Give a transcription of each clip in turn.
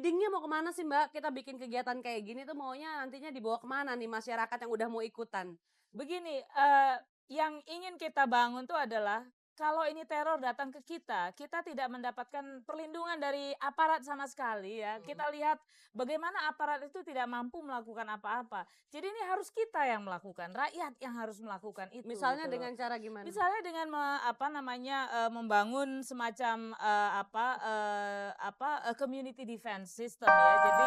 leading-nya mau kemana sih Mbak? Kita bikin kegiatan kayak gini tuh maunya nantinya dibawa kemana nih masyarakat yang udah mau ikutan? Begini, yang ingin kita bangun tuh adalah kalau ini teror datang ke kita tidak mendapatkan perlindungan dari aparat sama sekali ya. Mhm. Kita lihat bagaimana aparat itu tidak mampu melakukan apa-apa. Jadi ini harus kita yang melakukan, rakyat yang harus melakukan itu Misalnya gitu loh. dengan cara gimana? Misalnya dengan membangun semacam, community defense system ya. Jadi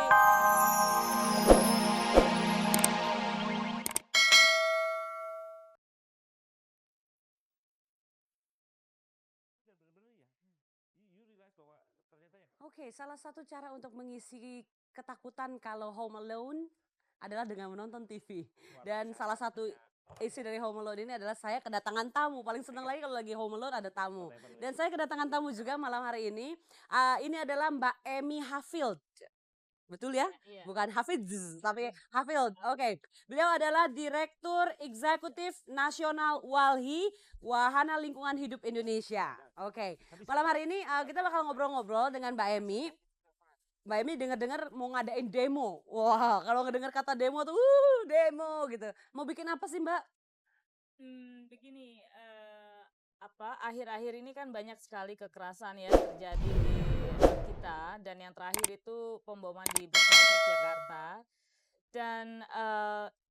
Bener-bener ya, you realize bahwa ternyata ya Oke, salah satu cara untuk mengisi ketakutan kalau home alone adalah dengan menonton TV. luar Dan salah biasa, satu isi dari home alone ini adalah saya kedatangan tamu. Paling senang lagi kalau lagi home alone ada tamu. whatever Dan itu. saya kedatangan tamu juga malam hari ini. Ini adalah Mbak Emi Hafild. Betul ya? iya. Bukan Hafiz, tapi Hafild. Oke. Beliau adalah Direktur Eksekutif Nasional WALHI, Wahana Lingkungan Hidup Indonesia. Oke. Malam hari ini kita bakal ngobrol-ngobrol dengan Mbak Emi. Mbak Emi dengar-dengar mau ngadain demo. Wah, kalau ngedengar kata demo tuh, demo gitu. Mau bikin apa sih Mbak? Begini, akhir-akhir ini kan banyak sekali kekerasan ya terjadi di kita dan yang terakhir itu pemboman di Bursa Efek Jakarta dan,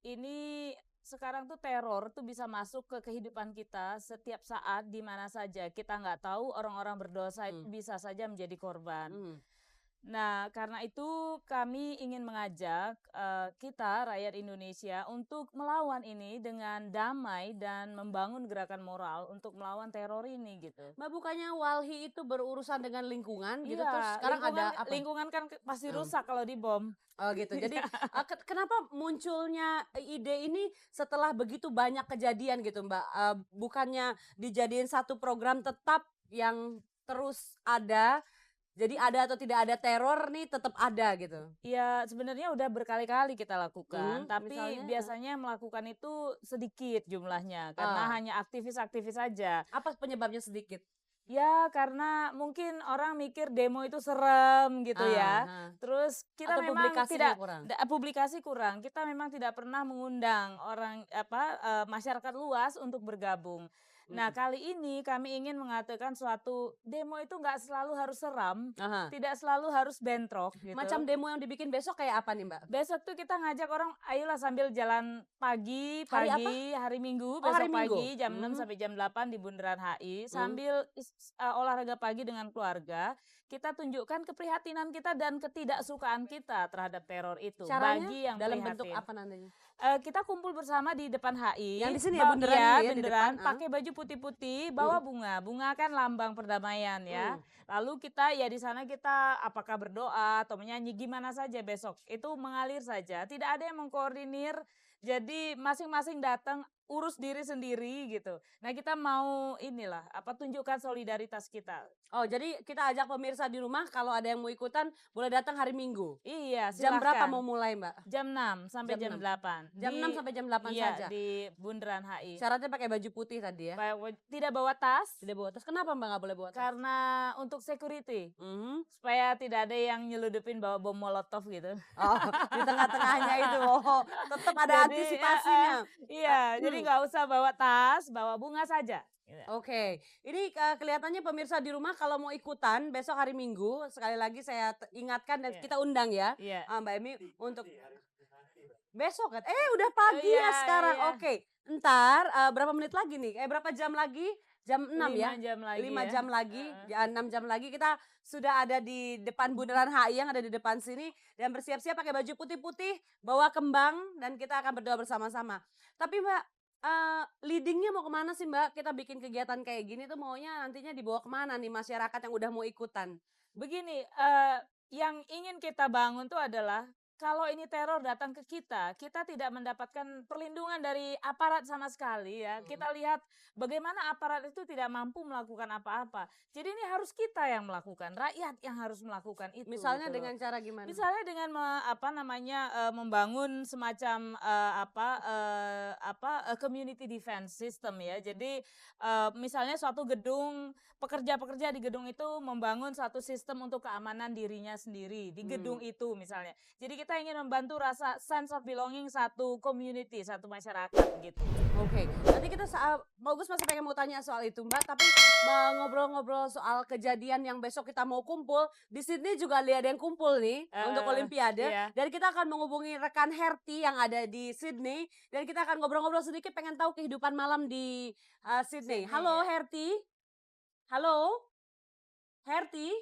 ini sekarang tuh teror tuh bisa masuk ke kehidupan kita setiap saat di mana saja. Kita nggak tahu orang-orang berdosa itu Hmm. bisa saja menjadi korban. Hmm. Nah, karena itu kami ingin mengajak kita, rakyat Indonesia, untuk melawan ini dengan damai dan membangun gerakan moral untuk melawan teror ini gitu. Mbak bukannya WALHI itu berurusan dengan lingkungan gitu, terus Iya, sekarang ada apa? lingkungan kan pasti Hmm. rusak kalau dibom. Oh gitu. Jadi Iya. kenapa munculnya ide ini setelah begitu banyak kejadian gitu Mbak? Bukannya dijadiin satu program tetap yang terus ada, jadi ada atau tidak ada teror nih tetap ada gitu? Ya, sebenarnya udah berkali-kali kita lakukan, tapi Misalnya? biasanya melakukan itu sedikit jumlahnya karena Ah, hanya aktivis-aktivis saja. apa penyebabnya sedikit? Ya, karena mungkin orang mikir demo itu serem gitu ya. Ah, Terus kita atau memang publikasinya tidak kurang? publikasi kurang. Kita memang tidak pernah mengundang orang masyarakat luas untuk bergabung. Nah, Mhm. kali ini kami ingin mengatakan suatu demo itu nggak selalu harus seram, Aha. tidak selalu harus bentrok Macam gitu. demo yang dibikin besok kayak apa nih Mbak? Besok tuh kita ngajak orang, ayolah sambil jalan Hari apa? hari Minggu, Oh hari besok Minggu? pagi jam 6 sampai jam 8 di Bundaran HI, Hmm. sambil olahraga pagi dengan keluarga, kita tunjukkan keprihatinan kita dan ketidaksukaan kita terhadap teror itu, Caranya bagi yang dalam bentuk prihatin. apa nantinya? Kita kumpul bersama di depan HI, Yang di sini ya bundaran iya ini ya di depan? beneran, pakai baju putih-putih, bawa Mhm. bunga. Bunga kan lambang perdamaian ya. Mmm. Lalu kita ya di sana kita apakah berdoa atau menyanyi gimana saja besok. Itu mengalir saja, tidak ada yang mengkoordinir. Jadi masing-masing datang urus diri sendiri gitu. Nah, kita mau inilah tunjukkan solidaritas kita. Oh jadi kita ajak pemirsa di rumah kalau ada yang mau ikutan boleh datang hari Minggu? Iya, Jam berapa silahkan. mau mulai Mbak? Jam 6 sampai Jam jam 6? 8 Jam 6 di sampai jam 8 iya saja? di Bundaran HI. Syaratnya pakai baju putih tadi ya? Tidak bawa tas. Tidak bawa tas, kenapa Mbak nggak boleh bawa tas? Karena untuk security, Mhm. supaya tidak ada yang nyeludupin bawa bom molotov gitu. Oh di tengah-tengahnya itu, oh tetap ada Jadi antisipasinya? iya, jadi nggak usah bawa tas, bawa bunga saja, gitu. Oke, ini kelihatannya pemirsa di rumah kalau mau ikutan besok hari Minggu, sekali lagi saya ingatkan dan Iya kita undang ya, iya. Mbak Emi untuk besok kan? Udah pagi Iya ya sekarang, iya, oke. Entar berapa menit lagi nih? Berapa jam lagi? Jam 6 5 ya? jam lagi 5 ya, jam lagi, heeh. 6 jam lagi kita sudah ada di depan Bundaran HI yang ada di depan sini dan bersiap-siap pakai baju putih-putih, bawa kembang dan kita akan berdoa bersama-sama. Tapi Mbak, leading-nya mau kemana sih Mbak? Kita bikin kegiatan kayak gini tuh maunya nantinya dibawa kemana nih masyarakat yang udah mau ikutan? Begini, yang ingin kita bangun tuh adalah kalau ini teror datang ke kita tidak mendapatkan perlindungan dari aparat sama sekali ya. Kita lihat bagaimana aparat itu tidak mampu melakukan apa-apa. Jadi ini harus kita yang melakukan, rakyat yang harus melakukan itu. Misalnya gitu loh. dengan cara gimana? Misalnya dengan membangun semacam community defense system ya. Jadi misalnya suatu gedung, pekerja-pekerja di gedung itu membangun suatu sistem untuk keamanan dirinya sendiri di gedung itu misalnya. Jadi kita ingin membantu rasa sense of belonging satu community, satu masyarakat gitu. Oke, nanti kita Bagus masih pengen mau tanya soal itu Mbak, tapi ngobrol-ngobrol soal kejadian yang besok kita mau kumpul, di Sydney juga ada yang kumpul nih untuk Olimpiade, iya. dan kita akan menghubungi rekan Herty yang ada di Sydney, dan kita akan ngobrol-ngobrol sedikit pengen tahu kehidupan malam di Sydney. Halo Herty, halo Herty.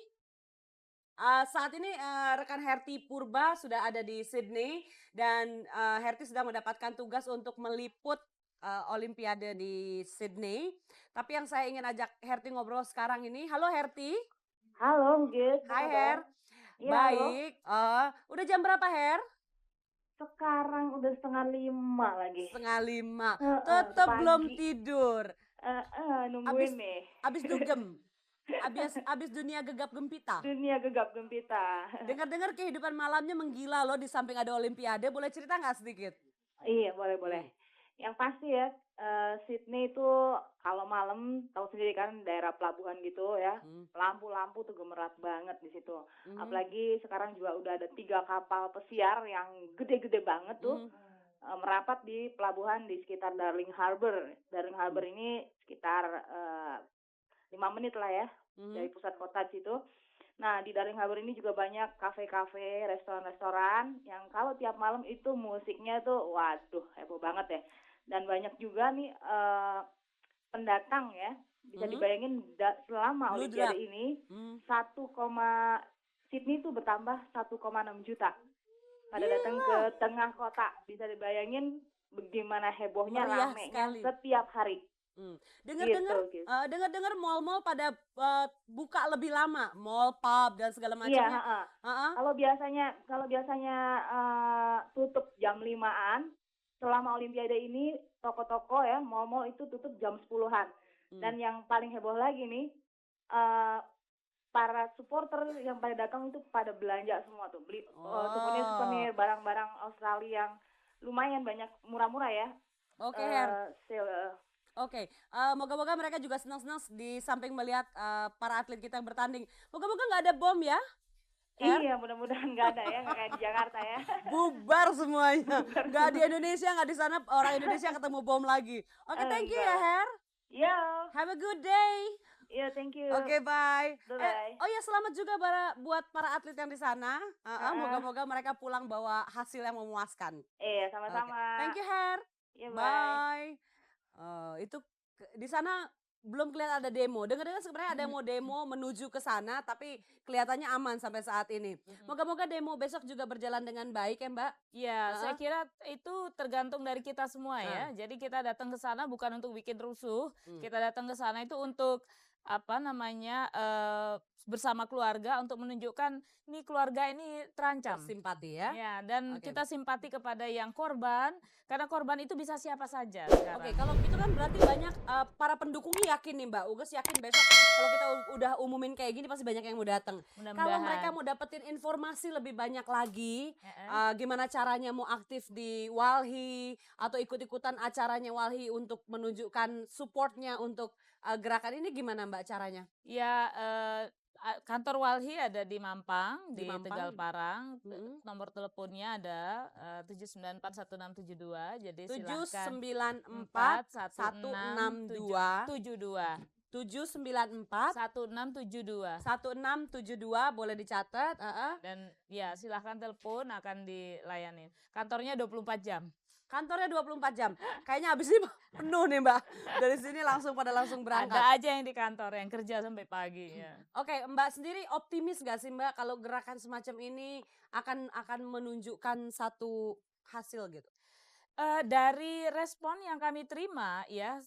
Saat ini rekan Herty Purba sudah ada di Sydney dan Herty sedang mendapatkan tugas untuk meliput Olimpiade di Sydney. Tapi yang saya ingin ajak Herty ngobrol sekarang ini, halo Herty. Halo, Git. Hai Her. Iya, Baik. Udah jam berapa Her? Sekarang udah 4:30 lagi. 4:30. Heeh, Tetap pagi. belum tidur. Nungguin nih. Abis dugem. Abis dunia gegap gempita. Dunia gegap gempita. Dengar-dengar kehidupan malamnya menggila loh di samping ada Olimpiade. Boleh cerita nggak sedikit? Iya, boleh. Yang pasti ya, Sydney itu kalau malam tahu sendiri kan daerah pelabuhan gitu ya. Lampu-lampu tuh gemerlap banget di situ. Apalagi sekarang juga udah ada 3 kapal pesiar yang gede-gede banget tuh. Merapat di pelabuhan di sekitar Darling Harbour. Darling Harbour ini sekitar 5 menit lah ya dari pusat kota di situ. Nah, di Darling Harbour ini juga banyak kafe-kafe, restoran-restoran yang kalau tiap malam itu musiknya tuh waduh heboh banget ya. Dan banyak juga nih pendatang ya. Bisa dibayangin selama Olimpiade ini Sydney itu bertambah 1,6 juta pada datang ke tengah kota. Bisa dibayangin bagaimana hebohnya Meriah ramenya sekali. setiap hari. Dengar-dengar mall-mall pada buka lebih lama, mall, pub dan segala Iya, macamnya. Kalau biasanya tutup jam 5-an, selama Olimpiade ini toko-toko ya, mall-mall itu tutup jam 10-an. Dan yang paling heboh lagi nih, para supporter yang pada datang itu pada belanja semua tuh, beli souvenir, barang-barang Australia yang lumayan banyak, murah-murah ya. Oke, Her. Oke, moga-moga mereka juga senang-senang di samping melihat para atlet kita yang bertanding. Moga-moga nggak ada bom ya. Her? Iya, mudah-mudahan nggak ada ya, nggak kayak di Jakarta ya. Bubar semuanya. Nggak di Indonesia, nggak di sana orang Indonesia ketemu bom lagi. Oke, thank you ya Her. Iya. Have a good day. Iya, thank you. Oke, bye. Bye-bye. Oh ya, selamat juga buat para atlet yang di sana. Moga-moga mereka pulang bawa hasil yang memuaskan. Iya, sama-sama. Thank you Her. Iya, Bye. Itu di sana belum kelihatan ada demo. Dengar-dengar sebenarnya ada yang mau demo menuju ke sana, tapi kelihatannya aman sampai saat ini. Moga-moga demo besok juga berjalan dengan baik ya Mbak. Ya, saya kira itu tergantung dari kita semua ya. Jadi kita datang ke sana bukan untuk bikin rusuh, kita datang ke sana itu untuk bersama keluarga untuk menunjukkan nih keluarga ini terancam. Simpati ya. Ya, dan Oke. kita simpati kepada yang korban, karena korban itu bisa siapa saja sekarang. Oke, kalau gitu kan berarti banyak para pendukungnya yakin nih Mbak. Uges yakin besok kalau kita udah umumin kayak gini pasti banyak yang mau datang. Kalau Mudah-mudahan. mereka mau dapetin informasi lebih banyak lagi, gimana caranya mau aktif di Walhi atau ikut-ikutan acaranya Walhi untuk menunjukkan supportnya untuk gerakan ini, gimana Mbak caranya? Ya, kantor Walhi ada di Mampang, di Mampang. Tegal Parang. Nomor teleponnya ada 7941672. Jadi silahkan 7941672 794 1672. 1672 boleh dicatat. Dan ya silahkan telepon, akan dilayani. Kantornya 24 jam. Kantornya 24 jam. Kayaknya habis ini penuh nih Mbak. Dari sini langsung berangkat. Ada aja yang di kantor yang kerja sampai pagi ya. Oke, Mbak sendiri optimis gak sih Mbak kalau gerakan semacam ini akan menunjukkan satu hasil gitu? Dari respon yang kami terima ya,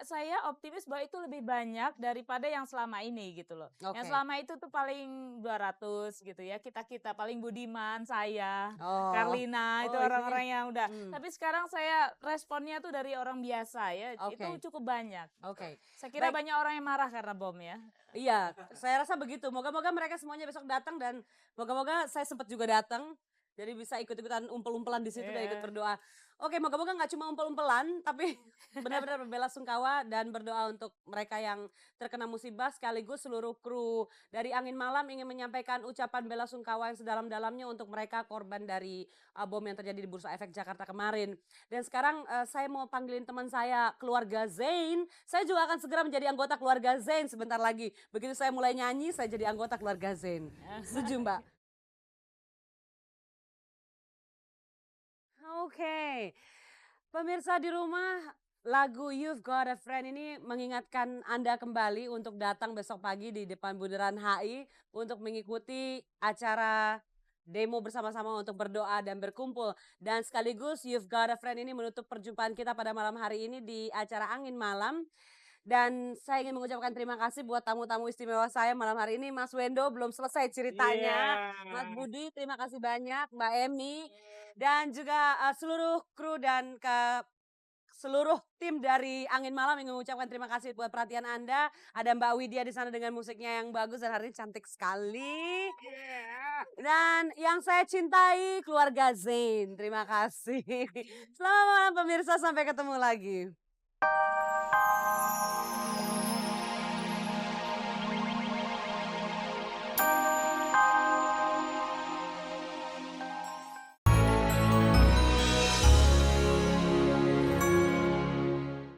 saya optimis bahwa itu lebih banyak daripada yang selama ini gitu loh. Yang Oke. selama itu tuh paling 200 gitu ya, kita-kita paling Budiman, saya, Oh. Karlina, itu Oh, ini orang-orang yang udah. hmm, Tapi sekarang saya responnya tuh dari orang biasa ya, itu oke. cukup banyak. Oke. Saya kira Baik. banyak orang yang marah karena bom ya. Iya, saya rasa begitu. Moga-moga mereka semuanya besok datang dan moga-moga saya sempat juga datang. Jadi bisa ikut-ikutan umpel-umpelan di situ dan ikut Iya. berdoa. Oke, moga-moga nggak cuma umpel-umpelan, tapi benar-benar berbela-sungkawa dan berdoa untuk mereka yang terkena musibah sekaligus seluruh kru dari Angin Malam ingin menyampaikan ucapan bela sungkawa yang sedalam-dalamnya untuk mereka korban dari bom yang terjadi di Bursa Efek Jakarta kemarin. Dan sekarang saya mau panggilin teman saya, keluarga Zain. Saya juga akan segera menjadi anggota keluarga Zain sebentar lagi. Begitu saya mulai nyanyi, saya jadi anggota keluarga Zain. Setuju, Mbak? Oke. Pemirsa di rumah, lagu You've Got a Friend ini mengingatkan Anda kembali untuk datang besok pagi di depan Bundaran HI untuk mengikuti acara demo bersama-sama untuk berdoa dan berkumpul. Dan sekaligus You've Got a Friend ini menutup perjumpaan kita pada malam hari ini di acara Angin Malam. Dan saya ingin mengucapkan terima kasih buat tamu-tamu istimewa saya malam hari ini. Mas Wendo belum selesai ceritanya. Mas Budi terima kasih banyak, Mbak Emi. Dan juga seluruh kru dan seluruh tim dari Angin Malam ingin mengucapkan terima kasih buat perhatian Anda. Ada Mbak Widya di sana dengan musiknya yang bagus dan hari ini cantik sekali. Dan yang saya cintai keluarga Zain. Terima kasih. Selamat malam pemirsa, sampai ketemu lagi.